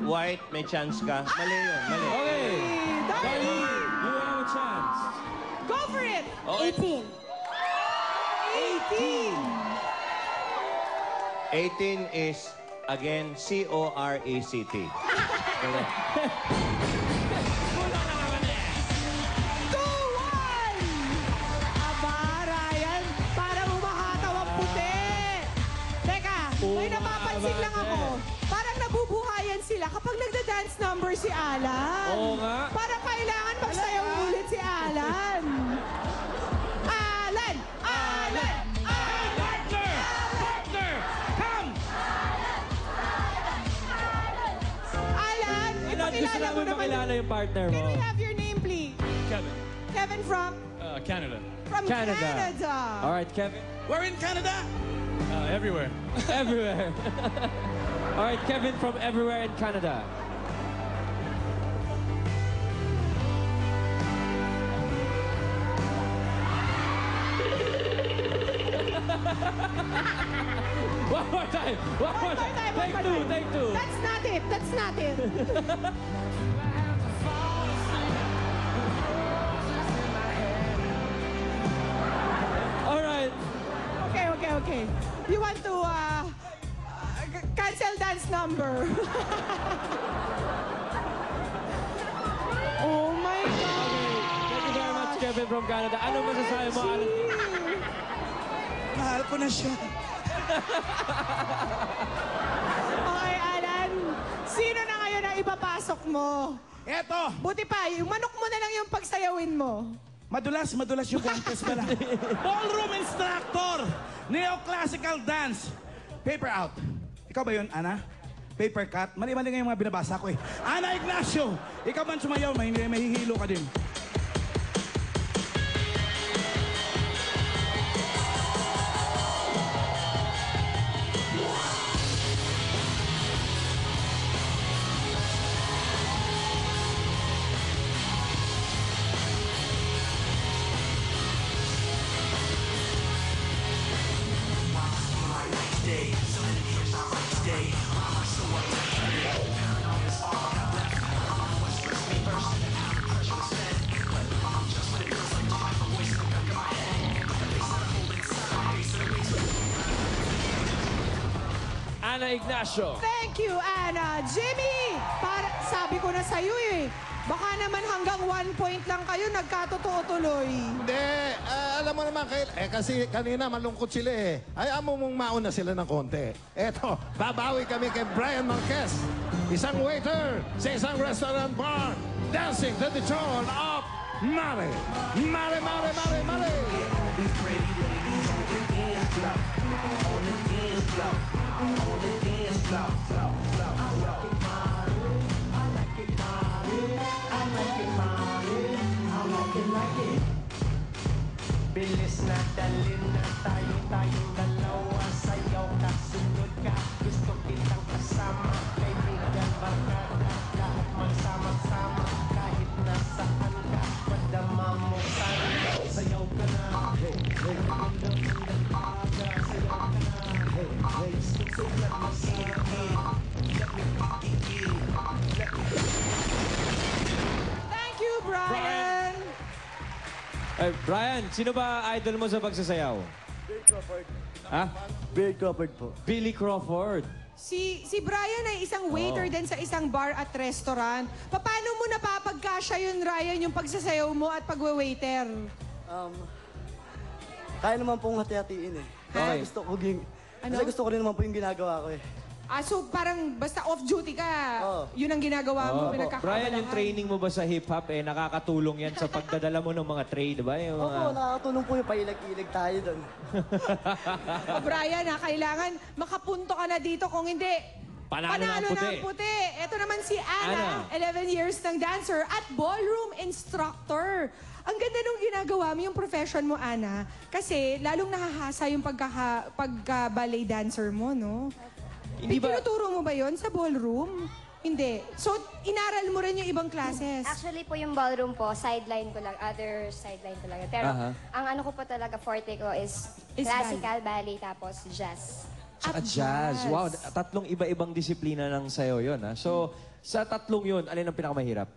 White, may chance ka. Mali yun, mali. Okay. Darling! You have a chance. Go for it! Okay. 18. 18 is, again, C-O-R-E-C-T. Correct. 2-1! Aba, Ryan, parang umahataw ang puti. Teka, may napapansin lang ako. Parang nabubuhayan sila kapag nagda-dance number si Alan. Oo nga. Parang kailangan magsayaw ulit si Alan. Alan! Alan! Partner! Partner! Come! Alan, Alan, gusto ipakilala mo namin naman. makilala yung partner mo. Can we have your name, please? Kevin, Kevin from? Canada. From Canada. All right, Kevin. We're in Canada. Everywhere. Everywhere. All right, Kevin from everywhere in Canada. One more time. One more time. Take two. Take two. That's not it. That's not it. All right. Okay. You want to cancel dance number? Oh my God. Thank you very much, Kevin from Canada. Ano masasabi mo, Alan? Mahal ko na siya. Okay, Alan. Sino na ngayon ang ipapasok mo? Eto, Buti pa, yung manok mo na lang yung pagsayawin mo. madulas yung contest pala. Ballroom instructor, neoclassical dance. Paper out. Ikaw ba yun, Ana? Paper cut. Mali-mali nga yung mga binabasa ko eh. Ana Ignacio, ikaw man sumayaw, mahihilo ka din. Ana Ignacio. Thank you, Anna. Jimmy, sabi ko na sa'yo eh. Baka naman hanggang 1 point lang kayo, nagkatotoo tuloy. Hindi, alam mo naman, kasi kanina malungkot sila eh. Ayaw mo mong mauna sila ng konti. Eto, babawi kami kay Brian Marquez, isang waiter sa isang restaurant bar, dancing to the tune of Mare. Mare, Mare, Mare, Mare. Bilis na dalhin na tayong dalawa. Sayaw ka, sunod ka, gusto kitang kasama. Kaibigan, barkada, lahat magsama-sama. Kahit nasaan ka, madama mo sana. Sayaw ka na, hey, hey. Sayaw ka na, hey, hey. Sulat mo sa akin, let me kikiki. Thank you, Brian. Brian, sino ba idol mo sa pagsasayaw? Billy Crawford. Ha? Billy Crawford po. Billy Crawford. Si Brian ay isang waiter din sa isang bar at restaurant. Paano mo napapagkasya yun, Ryan, yung pagsasayaw mo at pagwe-waiter? Kaya naman pong hati-hatiin eh. Okay. Kasi gusto ko rin naman po yung ginagawa ko eh. So parang basta off-duty ka, yun ang ginagawa mo, pinagkakabalahan. Brian, yung training mo ba sa hip-hop, nakakatulong yan sa pagdadala mo ng mga trade, ba? Yung mga... Opo, nakakatulong po yung pailag-ilag tayo doon. Brian, kailangan makapunto ka na dito. Kung hindi, Panalo ng puti. Ito naman si Anna, 11 years ng dancer at ballroom instructor. Ang ganda nung ginagawa mo, yung profession mo, Anna. Kasi lalong nakahasa yung pagka-ballet dancer mo, no? Hindi ba... Tinuturo mo ba yon sa ballroom? Hindi. So, inaral mo rin yung ibang classes? Actually po yung ballroom po, sideline ko lang, other sideline ko lang. Pero ang ano ko po talaga, forte ko is classical, ballet, tapos jazz. Tsaka At jazz. jazz. Wow, tatlong iba-ibang disiplina ng sayo yun. Ha? So, sa tatlong yun, alin ang pinakamahirap?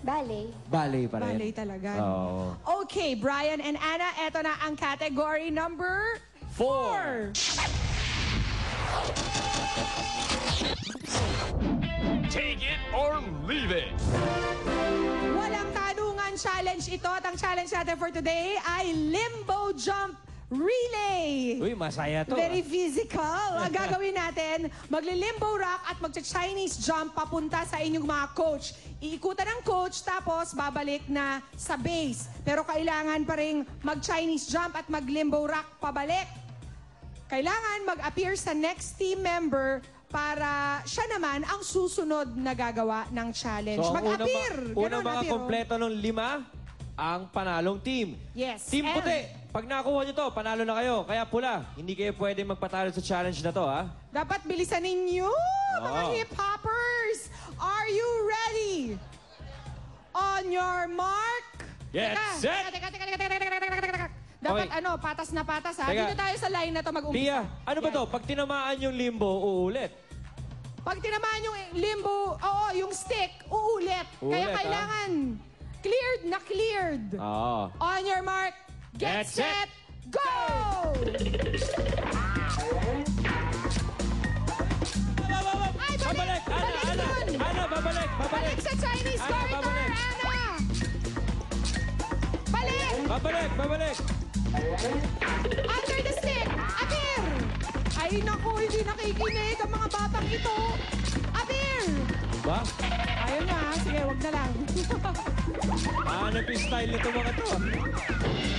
Ballet. Ballet pa rin. Ballet talaga. Oo. Okay, Brian and Anna, eto na ang category number 4. Take it or leave it. Walang tanungan challenge ito. At ang challenge natin for today ay Limbo Jump Relay. Uy, masaya to. Very physical. Ang gagawin natin, magli-limbo rock at magcha-Chinese jump papunta sa inyong mga coach. Iikutan ng coach, tapos babalik na sa base. Pero kailangan pa rin mag-Chinese jump at mag-limbo rock pabalik. Kailangan mag-appear sa next team member para siya naman ang susunod na gagawa ng challenge. So, ang Mag-appear! unang Ganun, mga appear, oh. kompleto ng 5, ang panalong team. Yes. Team And- puti, pag nakuha nyo to, panalo na kayo. Kaya pula, hindi kayo pwede magpatalo sa challenge na to, ha? Dapat bilisan ninyo, mga Oo. hip-hoppers! Are you ready? On your mark. Get set! Teka. Dapat Okay. patas na patas ha. Teka. Dito tayo sa line na to mag-umpisa. Pia, ano ba Yan. to? Pag tinamaan yung limbo, uulit. Pag tinamaan yung limbo, yung stick, uulit. Kaya Uulit, ha? kailangan cleared na cleared. Oo. On your mark, get, Get set, set, go! Ay, Babalik! Ana, Ana! dun. Ana, babalik! Balik sa Chinese Ana, corridor, babalik. Ana! Balik! Babalik! Under the stick! Appear! Ay, naku, hindi nakikinig ang mga batang ito. Appear! Ba? Ayaw na, sige, wag na lang. Hanap yung style nito mga to.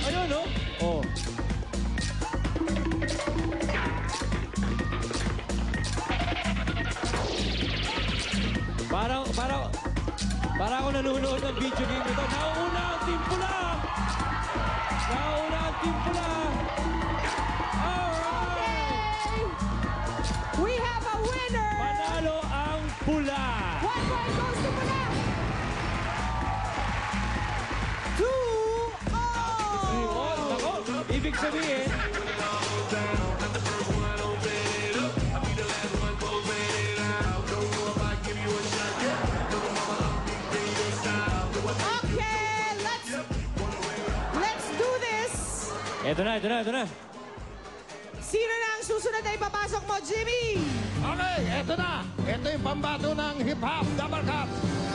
Ayun, no? Oh. Parang ako nanonood ng video game ito. Nauna ang team pula! Alright! We have a winner! Panalo ang pula! 1 point goes to Pula! 2-0! Oh, nako, ibig sabihin, Okay, let's do this! Ito na. Sino na ang susunod na ipapasok mo, Jimmy? Okay, eto na. Ito yung pambato ng hip-hop double cup.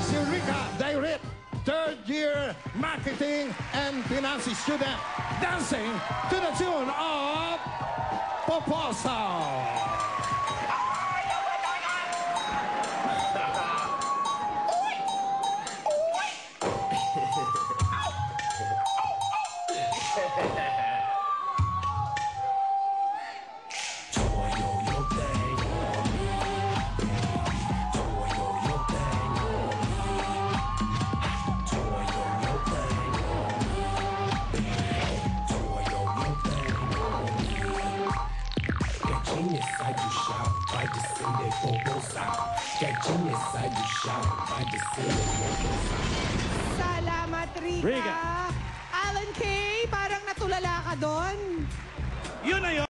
Si Rica Dairit, third-year marketing and finance student, dancing to the tune of Proposal. Salamat, Rika. Rika. Alan Kay, parang natulala ka doon. Yun na yun.